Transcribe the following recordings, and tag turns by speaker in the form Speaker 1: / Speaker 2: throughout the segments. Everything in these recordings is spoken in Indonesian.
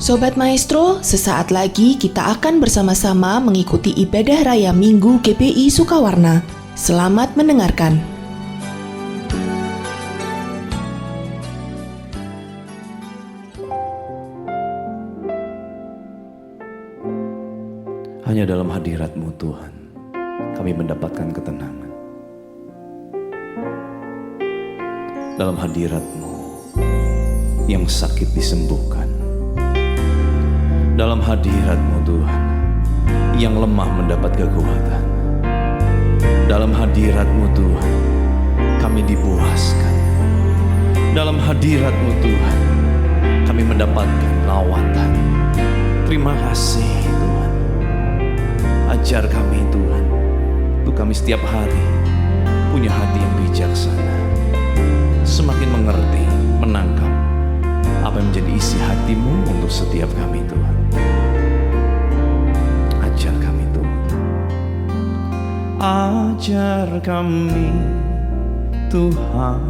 Speaker 1: Sobat Maestro, sesaat lagi kita akan bersama-sama mengikuti ibadah raya Minggu GPI Sukawarna. Selamat mendengarkan.
Speaker 2: Hanya dalam hadirat-Mu Tuhan, kami mendapatkan ketenangan. Dalam hadirat-Mu yang sakit disembuhkan. Dalam hadirat-Mu Tuhan, yang lemah mendapat kekuatan. Dalam hadirat-Mu Tuhan, kami dipuaskan. Dalam hadirat-Mu Tuhan, kami mendapatkan lawatan. Terima kasih Tuhan. Ajar kami Tuhan, untuk kami setiap hari punya hati yang bijaksana. Semakin mengerti, menangkap apa yang menjadi isi hati-Mu untuk setiap kami Tuhan. Ajar kami Tuhan. Ajar kami Tuhan,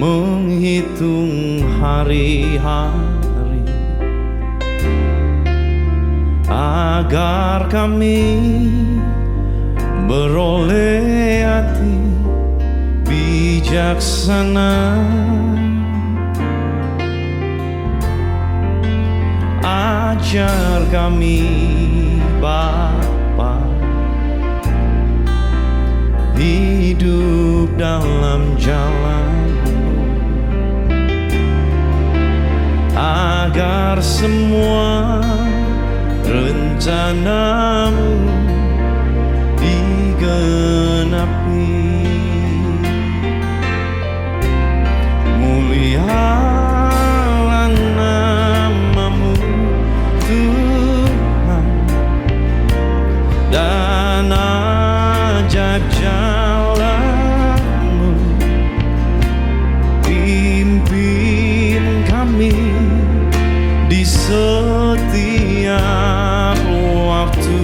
Speaker 2: menghitung hari-hari, agar kami beroleh hati bijaksana. Ajar kami Bapa, hidup dalam jalan-Mu, agar semua rencana-Mu digenapi. Mulialah nama-Mu Tuhan, dan ajaib jalan-Mu. Pimpin kami di setiap waktu.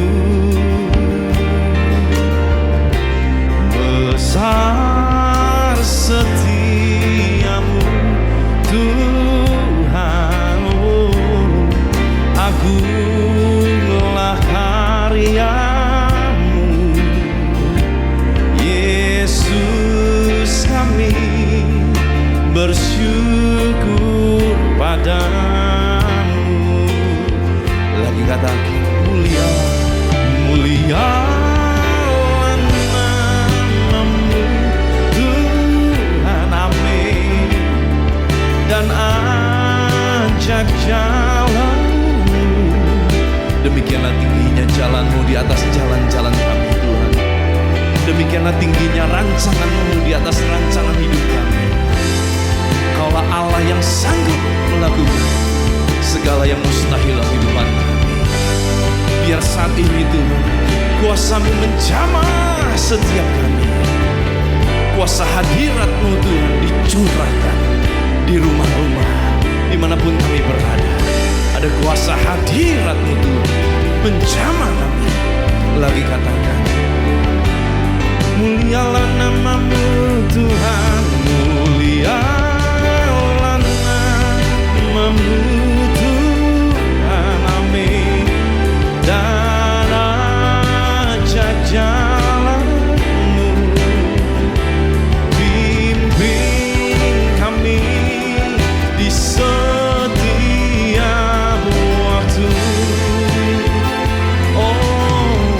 Speaker 2: Besar setia-Mu Tuhan, agunglah karya-Mu. Yesus, kami bersyukur padamu. Lagi katakan mulia, mulia nama-Mu Tuhan, amin. Dan ajak jalan-Mu, demikianlah tingginya jalan-Mu di atas jalan-jalan kami Tuhan. Demikianlah tingginya rancangan-Mu di atas rancangan hidup kami. Kaulah Allah yang sanggup melakukan segala yang mustahil dalam kehidupan kami. Biar saat ini Tuhan, kuasa-Mu menjamah setiap kami. Kuasa hadirat-Mu Tuhan dicurahkan di rumah-rumah, dimanapun kami berada. Ada kuasa hadirat-Mu Tuhan menjamah kami. Lagi katakan, mulialah nama-Mu Tuhan, mulialah nama-Mu Tuhan, amin. Dan ajak jalan-Mu, bimbing kami di setiap waktu. Oh,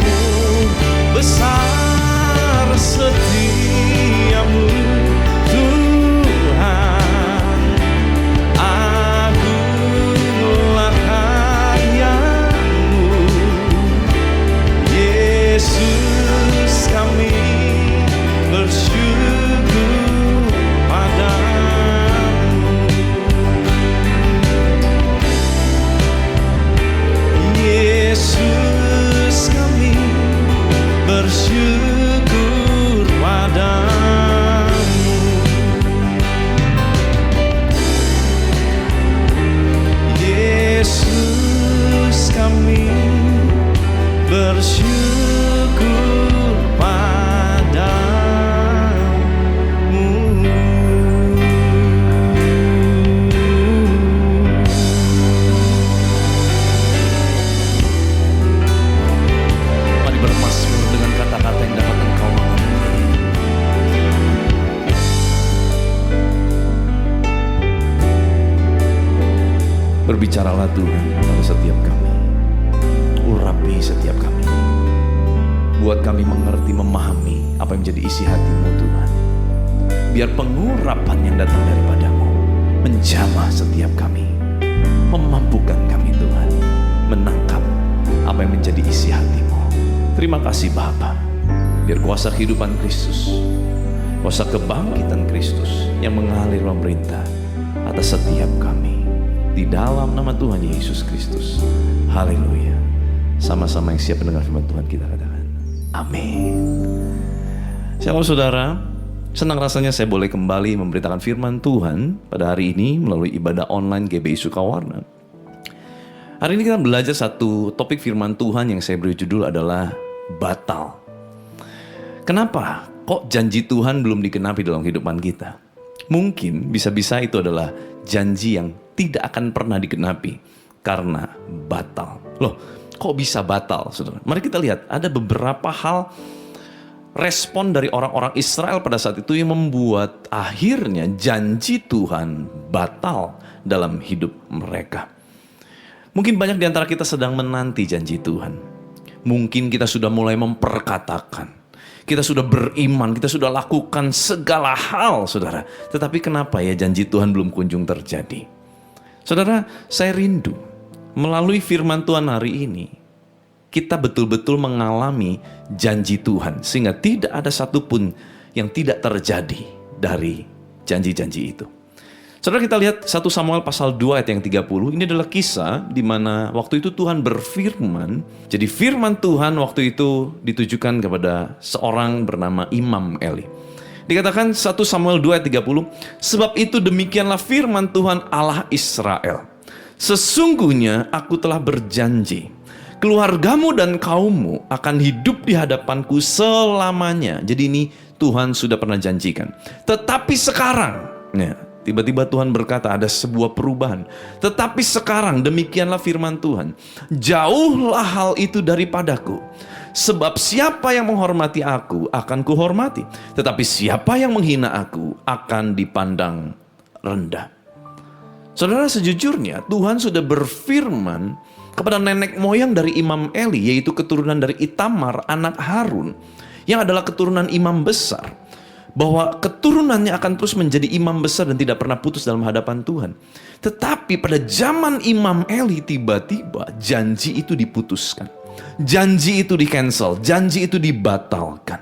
Speaker 2: besar setia Berbicaralah Tuhan pada setiap kami. Urapi setiap kami. Buat kami mengerti, memahami apa yang menjadi isi hati-Mu Tuhan. Biar pengurapan yang datang daripada-Mu menjamah setiap kami. Memampukan kami Tuhan menangkap apa yang menjadi isi hati-Mu. Terima kasih Bapa. Biar kuasa kehidupan Kristus, kuasa kebangkitan Kristus yang mengalir memerintah atas setiap kami. Di dalam nama Tuhan Yesus Kristus. Haleluya. Sama-sama yang siap mendengar firman Tuhan kita katakan amin. Shalom saudara. Senang rasanya saya boleh kembali memberitakan firman Tuhan pada hari ini melalui ibadah online GBI Sukawarna. Hari ini kita belajar satu topik firman Tuhan yang saya beri judul adalah batal. Kenapa kok janji Tuhan belum digenapi dalam kehidupan kita? Mungkin bisa-bisa itu adalah janji yang tidak akan pernah digenapi karena batal. Loh, kok bisa batal, saudara? Mari kita lihat, ada beberapa hal respon dari orang-orang Israel pada saat itu yang membuat akhirnya janji Tuhan batal dalam hidup mereka. Mungkin banyak di antara kita sedang menanti janji Tuhan. Mungkin kita sudah mulai memperkatakan. Kita sudah beriman, kita sudah lakukan segala hal, saudara. Tetapi kenapa ya janji Tuhan belum kunjung terjadi? Saudara, saya rindu melalui firman Tuhan hari ini, kita betul-betul mengalami janji Tuhan. Sehingga tidak ada satupun yang tidak terjadi dari janji-janji itu. Saudara, kita lihat 1 Samuel pasal 2 ayat yang 30. Ini adalah kisah di mana waktu itu Tuhan berfirman. Jadi firman Tuhan waktu itu ditujukan kepada seorang bernama Imam Eli. Dikatakan 1 Samuel 2 ayat 30. Sebab itu demikianlah firman Tuhan Allah Israel. Sesungguhnya aku telah berjanji. Keluargamu dan kaummu akan hidup di hadapanku selamanya. Jadi ini Tuhan sudah pernah janjikan. Tetapi sekarang, ya, tiba-tiba Tuhan berkata ada sebuah perubahan. Tetapi sekarang demikianlah firman Tuhan. Jauhlah hal itu daripadaku. Sebab siapa yang menghormati aku akan kuhormati. Tetapi siapa yang menghina aku akan dipandang rendah. Saudara, sejujurnya Tuhan sudah berfirman kepada nenek moyang dari Imam Eli, yaitu keturunan dari Itamar, anak Harun, yang adalah keturunan imam besar, bahwa keturunannya akan terus menjadi imam besar dan tidak pernah putus dalam hadapan Tuhan. Tetapi pada zaman Imam Eli tiba-tiba janji itu diputuskan. Janji itu di-cancel, janji itu dibatalkan.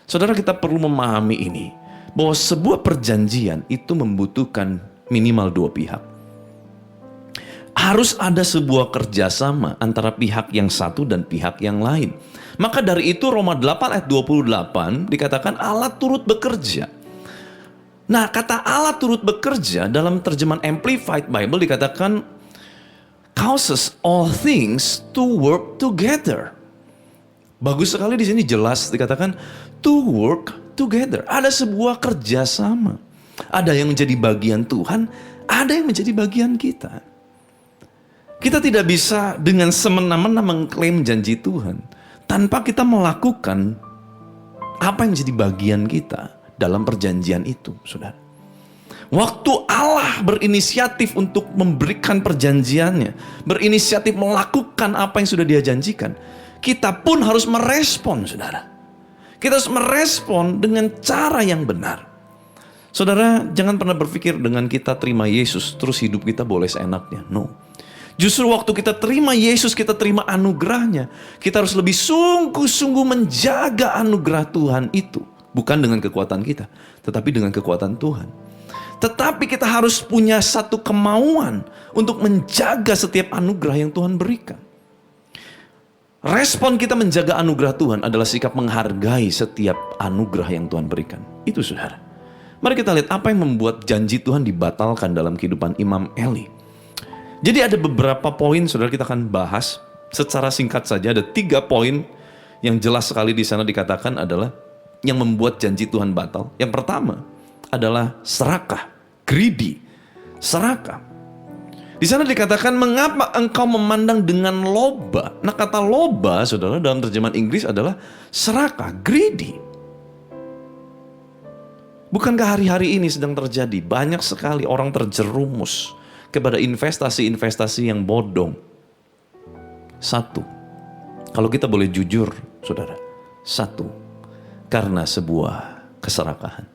Speaker 2: Saudara, kita perlu memahami ini, bahwa sebuah perjanjian itu membutuhkan minimal dua pihak. Harus ada sebuah kerjasama antara pihak yang satu dan pihak yang lain. Maka dari itu Roma 8 ayat 28 dikatakan Allah turut bekerja. Nah, kata Allah turut bekerja dalam terjemahan Amplified Bible dikatakan causes all things to work together. Bagus sekali di sini jelas dikatakan to work together. Ada sebuah kerjasama. Ada yang menjadi bagian Tuhan, ada yang menjadi bagian kita. Kita tidak bisa dengan semena-mena mengklaim janji Tuhan tanpa kita melakukan apa yang menjadi bagian kita dalam perjanjian itu, saudara. Waktu Allah berinisiatif untuk memberikan perjanjiannya, berinisiatif melakukan apa yang sudah Dia janjikan, kita pun harus merespon, saudara. Kita harus merespon dengan cara yang benar. Saudara, jangan pernah berpikir dengan kita terima Yesus terus hidup kita boleh seenaknya. No. Justru waktu kita terima Yesus, kita terima anugerahnya, kita harus lebih sungguh-sungguh menjaga anugerah Tuhan itu. Bukan dengan kekuatan kita, tetapi dengan kekuatan Tuhan. Tetapi kita harus punya satu kemauan untuk menjaga setiap anugerah yang Tuhan berikan. Respon kita menjaga anugerah Tuhan adalah sikap menghargai setiap anugerah yang Tuhan berikan. Itu saudara. Mari kita lihat apa yang membuat janji Tuhan dibatalkan dalam kehidupan Imam Eli. Jadi ada beberapa poin saudara kita akan bahas secara singkat saja. Ada 3 poin yang jelas sekali di sana dikatakan adalah yang membuat janji Tuhan batal. Yang pertama adalah serakah, greedy, serakah. Di sana dikatakan mengapa engkau memandang dengan loba. Nah, kata loba saudara dalam terjemahan Inggris adalah serakah, greedy. Bukankah hari-hari ini sedang terjadi banyak sekali orang terjerumus kepada investasi-investasi yang bodong. Satu, kalau kita boleh jujur, saudara. Satu, karena sebuah keserakahan.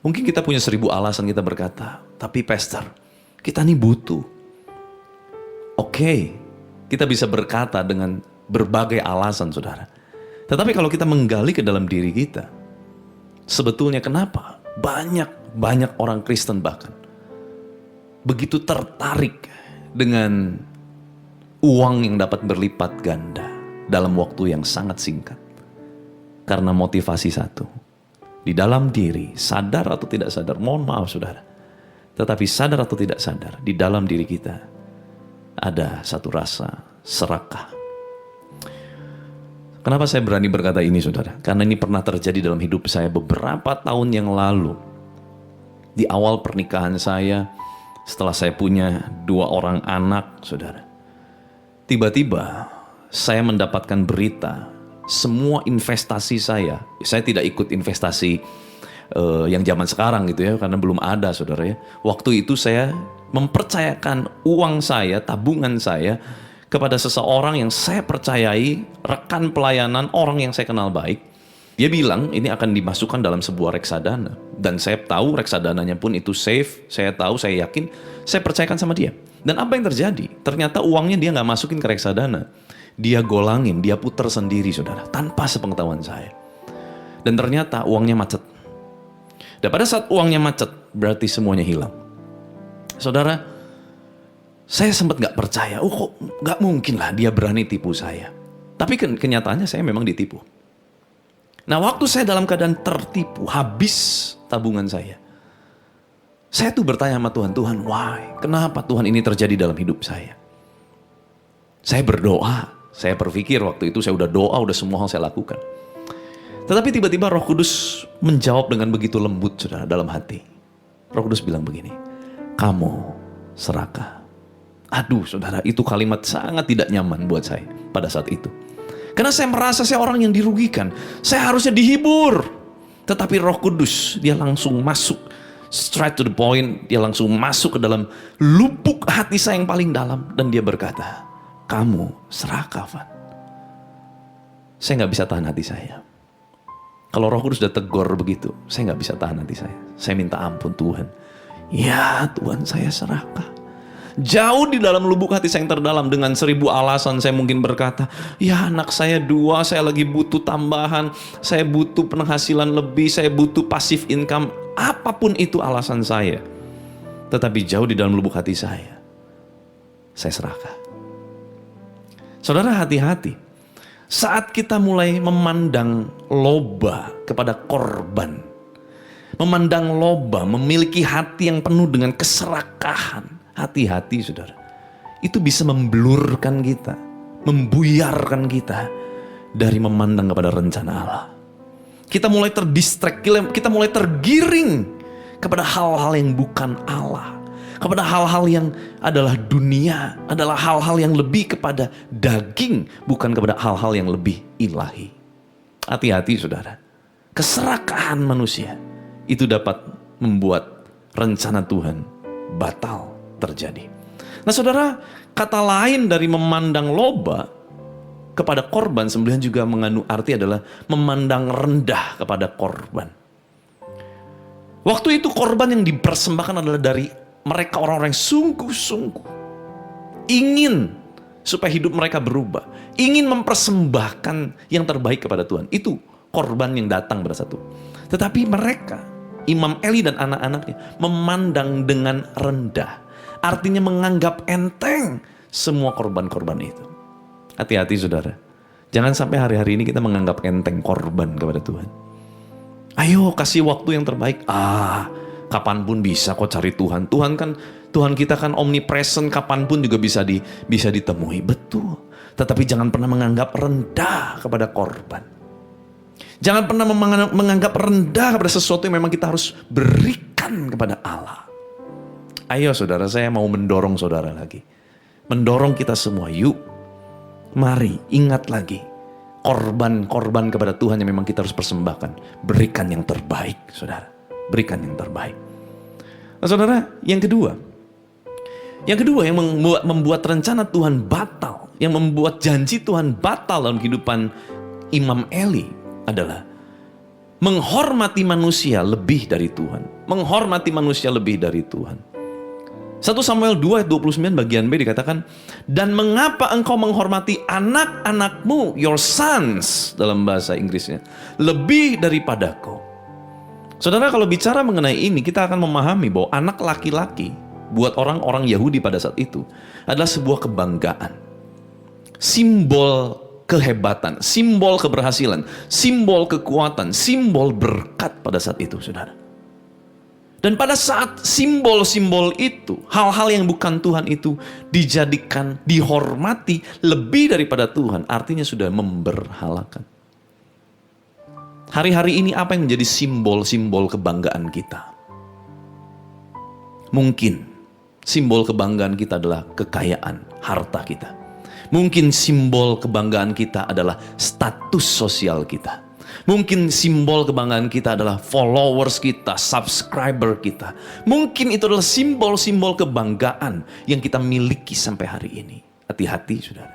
Speaker 2: Mungkin kita punya 1000 alasan kita berkata, tapi pastor, kita nih butuh. Oke, kita bisa berkata dengan berbagai alasan, saudara. Tetapi kalau kita menggali ke dalam diri kita, sebetulnya kenapa banyak orang Kristen bahkan begitu tertarik dengan uang yang dapat berlipat ganda dalam waktu yang sangat singkat? Karena motivasi satu, di dalam diri, sadar atau tidak sadar, mohon maaf saudara, tetapi sadar atau tidak sadar, di dalam diri kita ada satu rasa serakah. Kenapa saya berani berkata ini saudara? Karena ini pernah terjadi dalam hidup saya beberapa tahun yang lalu. Di awal pernikahan saya, setelah saya punya 2 orang anak saudara, tiba-tiba saya mendapatkan berita, semua investasi saya tidak ikut investasi yang zaman sekarang gitu ya, karena belum ada saudara ya. Waktu itu saya mempercayakan uang saya, tabungan saya kepada seseorang yang saya percayai, rekan pelayanan, orang yang saya kenal baik. Dia bilang ini akan dimasukkan dalam sebuah reksadana, dan saya tahu reksadananya pun itu safe. Saya tahu, saya yakin, saya percayakan sama dia. Dan apa yang terjadi? Ternyata uangnya dia nggak masukin ke reksadana. Dia golangin, dia putar sendiri saudara, tanpa sepengetahuan saya. Dan ternyata uangnya macet. Dan pada saat uangnya macet, berarti semuanya hilang. Saudara, saya sempat gak percaya, kok gak mungkin lah dia berani tipu saya. Tapi kenyataannya saya memang ditipu. Nah waktu saya dalam keadaan tertipu, habis tabungan saya tuh bertanya sama Tuhan, Tuhan why? Kenapa Tuhan ini terjadi dalam hidup saya? Saya berdoa. Saya berpikir waktu itu saya udah doa, udah semua hal saya lakukan. Tetapi tiba-tiba Roh Kudus menjawab dengan begitu lembut saudara dalam hati. Roh Kudus bilang begini, kamu serakah. Aduh saudara, itu kalimat sangat tidak nyaman buat saya pada saat itu. Karena saya merasa saya orang yang dirugikan. Saya harusnya dihibur. Tetapi Roh Kudus dia langsung masuk straight to the point. Dia langsung masuk ke dalam lubuk hati saya yang paling dalam. Dan dia berkata, kamu serakah, Van. Saya gak bisa tahan hati saya. Kalau Roh Kudus udah tegur begitu, saya gak bisa tahan hati saya. Saya minta ampun Tuhan. Ya Tuhan, saya serakah. Jauh di dalam lubuk hati saya yang terdalam, dengan 1000 alasan saya mungkin berkata, ya anak saya 2, saya lagi butuh tambahan, saya butuh penghasilan lebih, saya butuh passive income. Apapun itu alasan saya. Tetapi jauh di dalam lubuk hati saya serakah. Saudara, hati-hati. Saat kita mulai memandang loba kepada korban, memandang loba, memiliki hati yang penuh dengan keserakahan, hati-hati saudara. Itu bisa memblurkan kita, membuyarkan kita dari memandang kepada rencana Allah. Kita mulai terdistract, kita mulai tergiring kepada hal-hal yang bukan Allah, kepada hal-hal yang adalah dunia, adalah hal-hal yang lebih kepada daging, bukan kepada hal-hal yang lebih ilahi. Hati-hati saudara. Keserakahan manusia itu dapat membuat rencana Tuhan batal terjadi. Nah saudara, kata lain dari memandang loba kepada korban sebenarnya juga mengandung arti adalah memandang rendah kepada korban. Waktu itu korban yang dipersembahkan adalah dari mereka orang-orang yang sungguh-sungguh ingin supaya hidup mereka berubah, ingin mempersembahkan yang terbaik kepada Tuhan. Itu korban yang datang pada satu. Tetapi mereka, Imam Eli dan anak-anaknya, memandang dengan rendah. Artinya menganggap enteng semua korban-korban itu. Hati-hati saudara. Jangan sampai hari-hari ini kita menganggap enteng korban kepada Tuhan. Ayo kasih waktu yang terbaik. Kapanpun bisa kok cari Tuhan. Tuhan kita kan omnipresent, kapanpun juga bisa ditemui. Betul. Tetapi jangan pernah menganggap rendah kepada korban. Jangan pernah menganggap rendah kepada sesuatu yang memang kita harus berikan kepada Allah. Ayo saudara, saya mau mendorong saudara lagi. Mendorong kita semua, yuk. Mari ingat lagi. Korban-korban kepada Tuhan yang memang kita harus persembahkan. Berikan yang terbaik saudara. Berikan yang terbaik. Nah saudara, yang kedua, Yang kedua, yang membuat rencana Tuhan batal, yang membuat janji Tuhan batal dalam kehidupan Imam Eli adalah menghormati manusia lebih dari Tuhan. Menghormati manusia lebih dari Tuhan. 1 Samuel 2 ayat 29 bagian B dikatakan, dan mengapa engkau menghormati anak-anakmu, your sons dalam bahasa Inggrisnya, lebih daripadaku. Saudara, kalau bicara mengenai ini, kita akan memahami bahwa anak laki-laki buat orang-orang Yahudi pada saat itu adalah sebuah kebanggaan, simbol kehebatan, simbol keberhasilan, simbol kekuatan, simbol berkat pada saat itu, saudara. Dan pada saat simbol-simbol itu, hal-hal yang bukan Tuhan itu dijadikan, dihormati lebih daripada Tuhan, artinya sudah memberhalakan. Hari-hari ini apa yang menjadi simbol-simbol kebanggaan kita? Mungkin simbol kebanggaan kita adalah kekayaan, harta kita. Mungkin simbol kebanggaan kita adalah status sosial kita. Mungkin simbol kebanggaan kita adalah followers kita, subscriber kita. Mungkin itu adalah simbol-simbol kebanggaan yang kita miliki sampai hari ini. Hati-hati, saudara.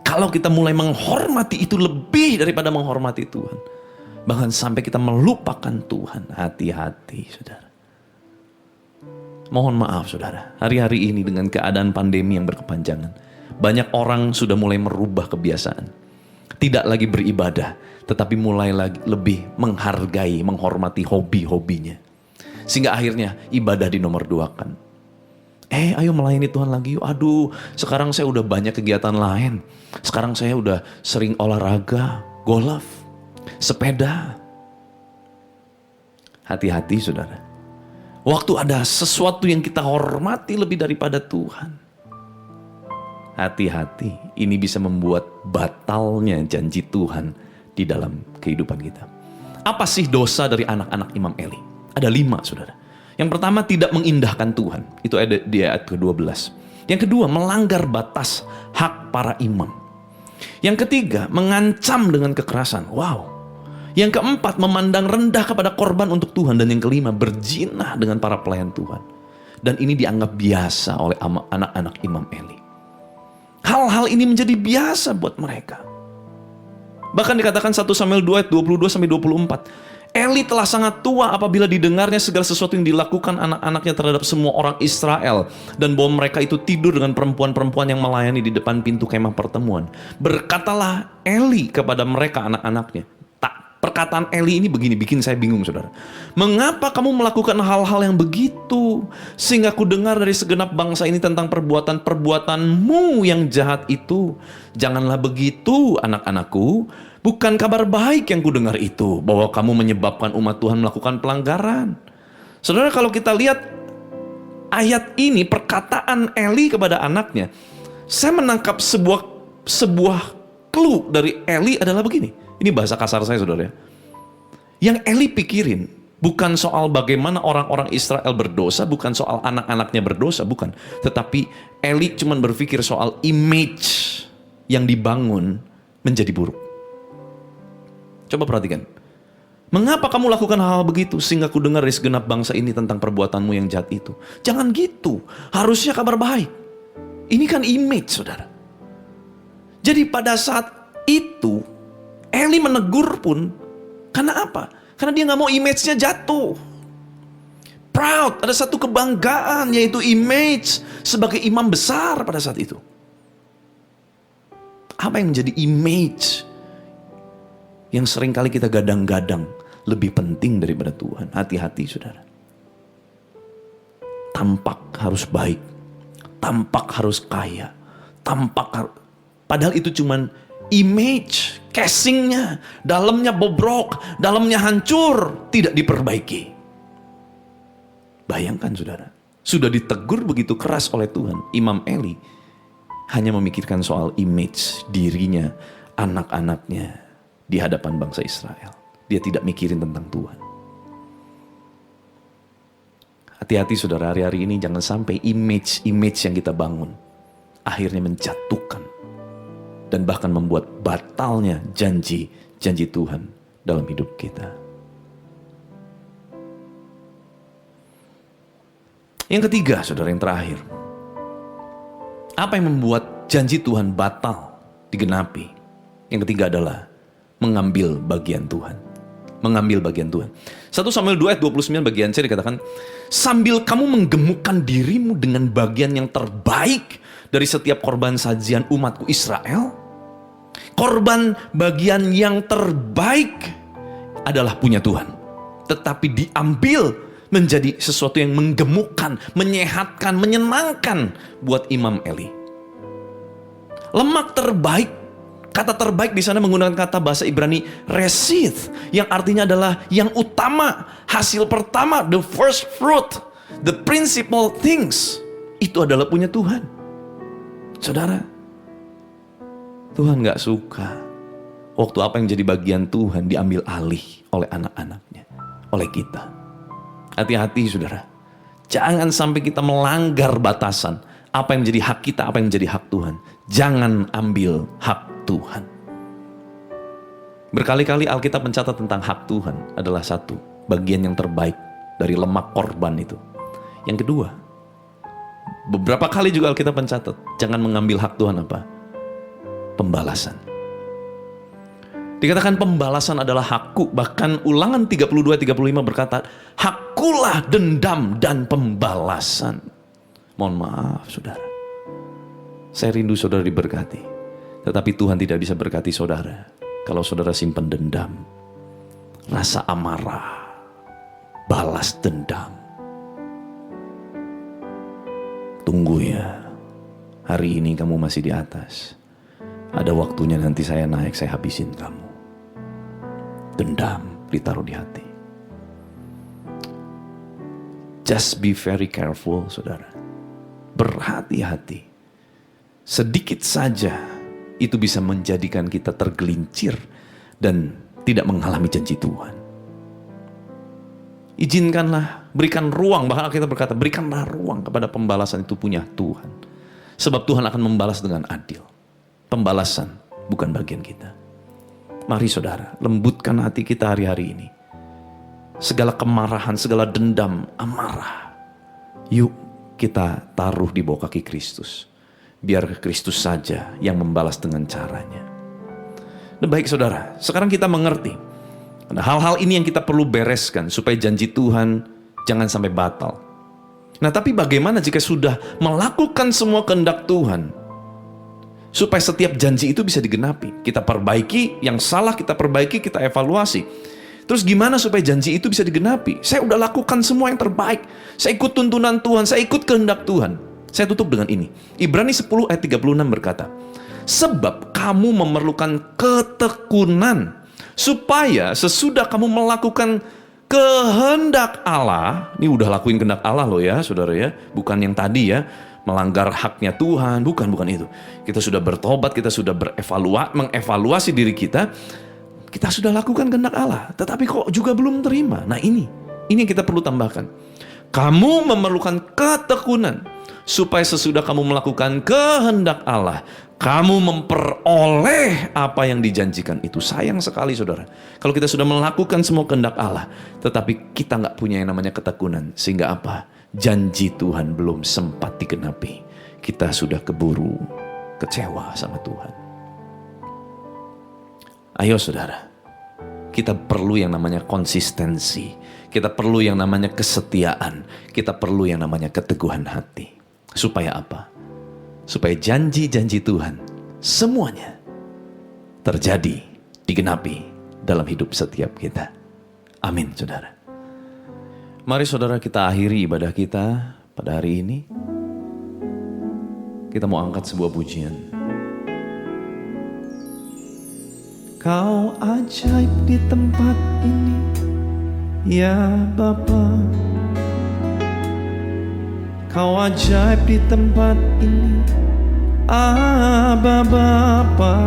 Speaker 2: Kalau kita mulai menghormati itu lebih daripada menghormati Tuhan, bahkan sampai kita melupakan Tuhan, hati-hati, saudara. Mohon maaf, saudara, hari-hari ini dengan keadaan pandemi yang berkepanjangan, banyak orang sudah mulai merubah kebiasaan. Tidak lagi beribadah, tetapi mulai lagi lebih menghargai, menghormati hobi-hobinya. Sehingga akhirnya ibadah dinomorduakan. Ayo melayani Tuhan lagi yuk. Aduh, sekarang saya udah banyak kegiatan lain. Sekarang saya udah sering olahraga, golf, sepeda. Hati-hati, saudara. Waktu ada sesuatu yang kita hormati lebih daripada Tuhan, hati-hati, ini bisa membuat batalnya janji Tuhan di dalam kehidupan kita. Apa sih dosa dari anak-anak Imam Eli? Ada 5, saudara. Yang pertama, tidak mengindahkan Tuhan. Itu ada di ayat ke-12. Yang kedua, melanggar batas hak para imam. Yang ketiga, mengancam dengan kekerasan. Wow. Yang keempat, memandang rendah kepada korban untuk Tuhan. Dan yang kelima, berzina dengan para pelayan Tuhan. Dan ini dianggap biasa oleh anak-anak Imam Eli. Hal-hal ini menjadi biasa buat mereka. Bahkan dikatakan 1 Samuel 2 ayat 22-24. Eli telah sangat tua apabila didengarnya segala sesuatu yang dilakukan anak-anaknya terhadap semua orang Israel. Dan bahwa mereka itu tidur dengan perempuan-perempuan yang melayani di depan pintu kemah pertemuan. Berkatalah Eli kepada mereka anak-anaknya. Perkataan Eli ini begini, bikin saya bingung, saudara. Mengapa kamu melakukan hal-hal yang begitu? Sehingga ku dengar dari segenap bangsa ini tentang perbuatan-perbuatanmu yang jahat itu. Janganlah begitu, anak-anakku. Bukan kabar baik yang ku dengar itu, bahwa kamu menyebabkan umat Tuhan melakukan pelanggaran. Saudara, kalau kita lihat ayat ini, perkataan Eli kepada anaknya, saya menangkap sebuah clue dari Eli adalah begini. Ini bahasa kasar saya, saudara. Yang Eli pikirin bukan soal bagaimana orang-orang Israel berdosa, bukan soal anak-anaknya berdosa, bukan. Tetapi Eli cuma berpikir soal image yang dibangun menjadi buruk. Coba perhatikan. Mengapa kamu lakukan hal-hal begitu sehingga ku dengar dari segenap bangsa ini tentang perbuatanmu yang jahat itu? Jangan gitu. Harusnya kabar baik. Ini kan image, saudara. Jadi pada saat itu Eli menegur pun, karena apa? Karena dia gak mau image-nya jatuh. Proud, ada satu kebanggaan, yaitu image sebagai imam besar pada saat itu. Apa yang menjadi image yang seringkali kita gadang-gadang lebih penting daripada Tuhan? Hati-hati, saudara. Tampak harus baik, tampak harus kaya, padahal itu cuman image, casingnya, dalamnya bobrok, dalamnya hancur, tidak diperbaiki. Bayangkan, saudara, sudah ditegur begitu keras oleh Tuhan, Imam Eli hanya memikirkan soal image dirinya, anak-anaknya di hadapan bangsa Israel. Dia tidak mikirin tentang Tuhan. Hati-hati, saudara, hari-hari ini jangan sampai image yang kita bangun akhirnya menjatuhkan dan bahkan membuat batalnya janji Tuhan dalam hidup kita. Yang ketiga, saudara, yang terakhir, Apa yang membuat janji Tuhan batal digenapi? Yang ketiga adalah mengambil bagian Tuhan. Mengambil bagian Tuhan. 1 Samuel 2 ayat 29 bagian C dikatakan, sambil kamu menggemukkan dirimu dengan bagian yang terbaik dari setiap korban sajian umatku Israel, korban bagian yang terbaik adalah punya Tuhan. Tetapi diambil menjadi sesuatu yang menggemukkan, menyehatkan, menyenangkan buat Imam Eli. Lemak terbaik, kata terbaik di sana menggunakan kata bahasa Ibrani resith, yang artinya adalah yang utama, hasil pertama, the first fruit, the principal things. Itu adalah punya Tuhan. Saudara, Tuhan gak suka waktu apa yang jadi bagian Tuhan diambil alih oleh anak-anaknya, oleh kita. Hati-hati saudara, jangan sampai kita melanggar batasan. Apa yang menjadi hak kita, apa yang menjadi hak Tuhan. Jangan ambil hak Tuhan. Berkali-kali Alkitab mencatat tentang hak Tuhan adalah satu, bagian yang terbaik dari lemak korban itu. Yang kedua, beberapa kali juga Alkitab mencatat, jangan mengambil hak Tuhan apa? Pembalasan. Dikatakan pembalasan adalah hakku. Bahkan Ulangan 32-35 berkata, hakkulah dendam dan pembalasan. Mohon maaf saudara, saya rindu saudara diberkati. Tetapi Tuhan tidak bisa berkati saudara kalau saudara simpan dendam, rasa amarah, balas dendam. Tunggu ya, hari ini kamu masih di atas. Ada waktunya nanti saya naik, saya habisin kamu. Dendam ditaruh di hati. Just be very careful saudara. Berhati-hati. Sedikit saja itu bisa menjadikan kita tergelincir dan tidak mengalami janji Tuhan. Izinkanlah, berikan ruang, bahkan kita berkata, berikanlah ruang kepada pembalasan itu punya Tuhan. Sebab Tuhan akan membalas dengan adil. Pembalasan bukan bagian kita. Mari saudara, lembutkan hati kita hari-hari ini. Segala kemarahan, segala dendam, amarah, yuk kita taruh di bawah kaki Kristus. Biar Kristus saja yang membalas dengan caranya. Nah, baik saudara, sekarang kita mengerti. Nah, hal-hal ini yang kita perlu bereskan supaya janji Tuhan jangan sampai batal. Nah, tapi bagaimana jika sudah melakukan semua kehendak Tuhan? Supaya setiap janji itu bisa digenapi. Kita perbaiki, yang salah kita perbaiki, kita evaluasi. Terus gimana supaya janji itu bisa digenapi? Saya udah lakukan semua yang terbaik. Saya ikut tuntunan Tuhan, saya ikut kehendak Tuhan. Saya tutup dengan ini. Ibrani 10 ayat 36 berkata, sebab kamu memerlukan ketekunan, supaya sesudah kamu melakukan kehendak Allah, ini udah lakuin kehendak Allah loh ya saudara ya, bukan yang tadi ya, melanggar haknya Tuhan, bukan itu. Kita sudah bertobat, kita sudah mengevaluasi diri kita. Kita sudah lakukan kehendak Allah, tetapi kok juga belum terima. Nah ini yang kita perlu tambahkan. Kamu memerlukan ketekunan, supaya sesudah kamu melakukan kehendak Allah, kamu memperoleh apa yang dijanjikan itu. Sayang sekali saudara, kalau kita sudah melakukan semua kehendak Allah, tetapi kita nggak punya yang namanya ketekunan. Sehingga apa? Janji Tuhan belum sempat digenapi. Kita sudah keburu kecewa sama Tuhan. Ayo saudara, kita perlu yang namanya konsistensi. Kita perlu yang namanya kesetiaan. Kita perlu yang namanya keteguhan hati. Supaya apa? Supaya janji-janji Tuhan semuanya terjadi, digenapi dalam hidup setiap kita. Amin saudara. Mari saudara kita akhiri ibadah kita pada hari ini. Kita mau angkat sebuah pujian. Kau ajaib di tempat ini, ya Bapa. Kau ajaib di tempat ini, Aba Bapa.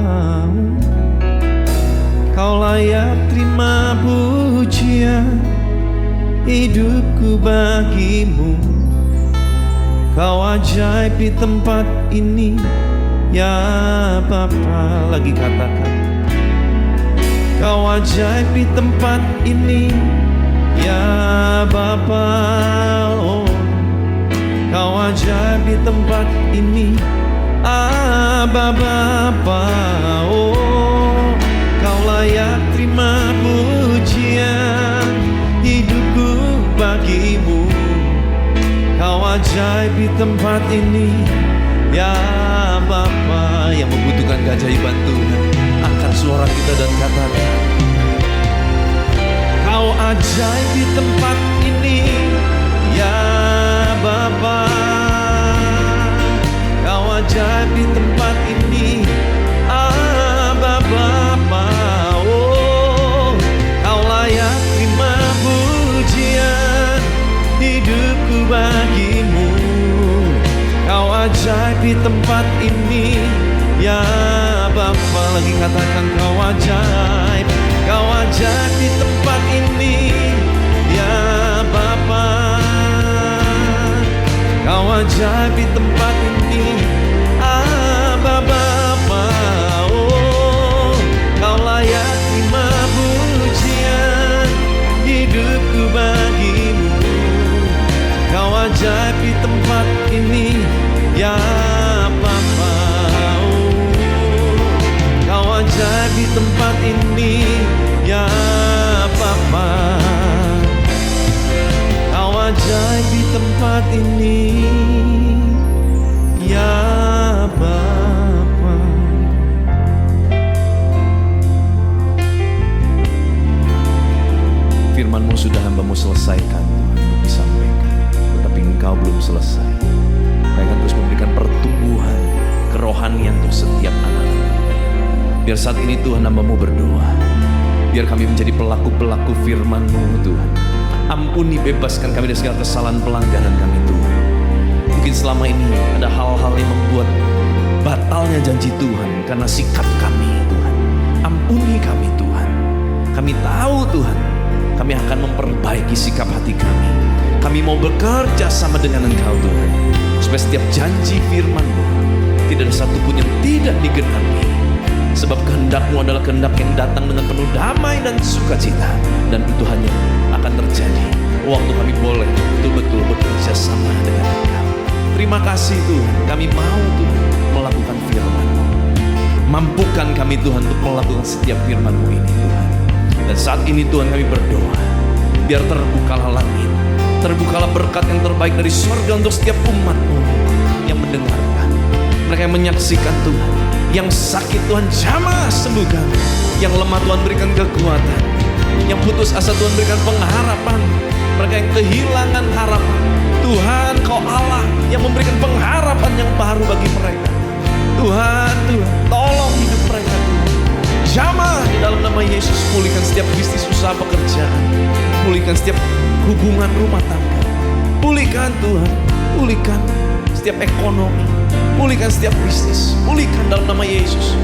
Speaker 2: Kau layak terima pujian, hidupku bagimu. Kau ajaib di tempat ini, ya Bapa. Lagi katakan, kau ajaib di tempat ini, ya Bapa. Oh, kau ajaib di tempat ini, Aba Bapa, oh Kau layak terima pujian, hidupku bagimu. Kau ajaib di tempat ini, ya Bapa. Yang membutuhkan keajaiban Tuhan, angkat suara kita dan katakan, Kau ajaib di tempat ini, ya Bapa. Kau ajaib di tempat ini, Aba Bapa. Oh, Kau layak terima pujian, hidupku bagimu. Kau ajaib di tempat ini, ya Bapa. Lagi katakan, Kau ajaib di tempat ini, ya Bapa. Kau ajaib di tempat ini, Aba Bapa. Oh, Kau layak terima pujian, hidupku bagimu. Kau ajaib di tempat ini, ya Bapa. Oh, Kau ajaib di tempat ini, ya Bapa. Kau ajaib di tempat ini, ya Bapa. Firman-Mu sudah hamba-Mu selesaikan, Tuhan, untuk disampaikan. Tetapi Engkau belum selesai. Engkau akan terus memberikan pertumbuhan kerohanian untuk setiap anak-anak. Biar saat ini Tuhan, hamba-Mu berdoa, biar kami menjadi pelaku-pelaku firman-Mu, Tuhan. Ampuni, bebaskan kami dari segala kesalahan pelanggaran kami, Tuhan. Mungkin selama ini ada hal-hal yang membuat batalnya janji Tuhan karena sikap kami, Tuhan. Ampuni kami, Tuhan. Kami tahu, Tuhan, kami akan memperbaiki sikap hati kami. Kami mau bekerja sama dengan Engkau, Tuhan, supaya setiap janji firman-Mu tidak ada satupun yang tidak digenapi. Sebab kehendak-Mu adalah kehendak yang datang dengan penuh damai dan sukacita. Dan itu hanya akan terjadi waktu kami boleh betul-betul bekerja sama dengan Engkau. Terima kasih Tuhan, kami mau Tuhan melakukan firman-Mu. Mampukan kami Tuhan untuk melakukan setiap firman-Mu ini, Tuhan. Dan saat ini Tuhan, kami berdoa, biar terbukalah langit, terbukalah berkat yang terbaik dari surga untuk setiap umat-Mu yang mendengarkan. Mereka yang menyaksikan Tuhan, yang sakit Tuhan jamah sembuhkan, yang lemah Tuhan berikan kekuatan, yang putus asa Tuhan berikan pengharapan. Mereka yang kehilangan harapan, Tuhan, Kau Allah yang memberikan pengharapan yang baru bagi mereka. Tuhan, tolong hidup mereka, Tuhan. Jamah di dalam nama Yesus. Pulihkan setiap bisnis usaha pekerjaan, pulihkan setiap hubungan rumah tangga, pulihkan Tuhan, pulihkan setiap ekonomi, pulihkan setiap bisnis, pulihkan dalam nama Yesus.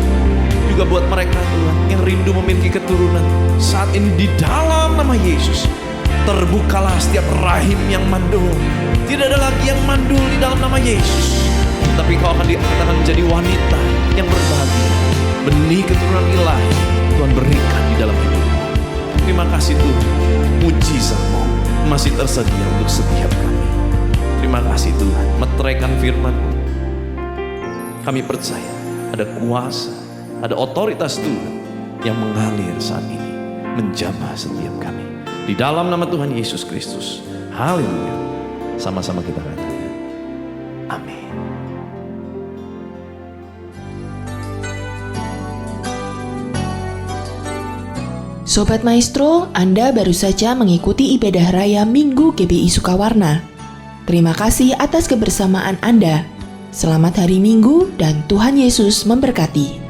Speaker 2: Juga buat mereka Tuhan yang rindu memiliki keturunan, saat ini di dalam nama Yesus, terbukalah setiap rahim yang mandul. Tidak ada lagi yang mandul di dalam nama Yesus, tapi kau akan dikatakan menjadi wanita yang berbahagia. Benih keturunan ilahi Tuhan berikan di dalam hidupmu. Terima kasih Tuhan, mujizat-Mu masih tersedia untuk setiap kami. Terima kasih Tuhan, meteraikan firman-Mu. Kami percaya ada kuasa, ada otoritas Tuhan yang mengalir saat ini, menjamah setiap kami. Di dalam nama Tuhan Yesus Kristus. Haleluya. Sama-sama kita katakan, amin.
Speaker 1: Sobat Maestro, Anda baru saja mengikuti ibadah raya Minggu GBI Sukawarna. Terima kasih atas kebersamaan Anda. Selamat hari Minggu dan Tuhan Yesus memberkati.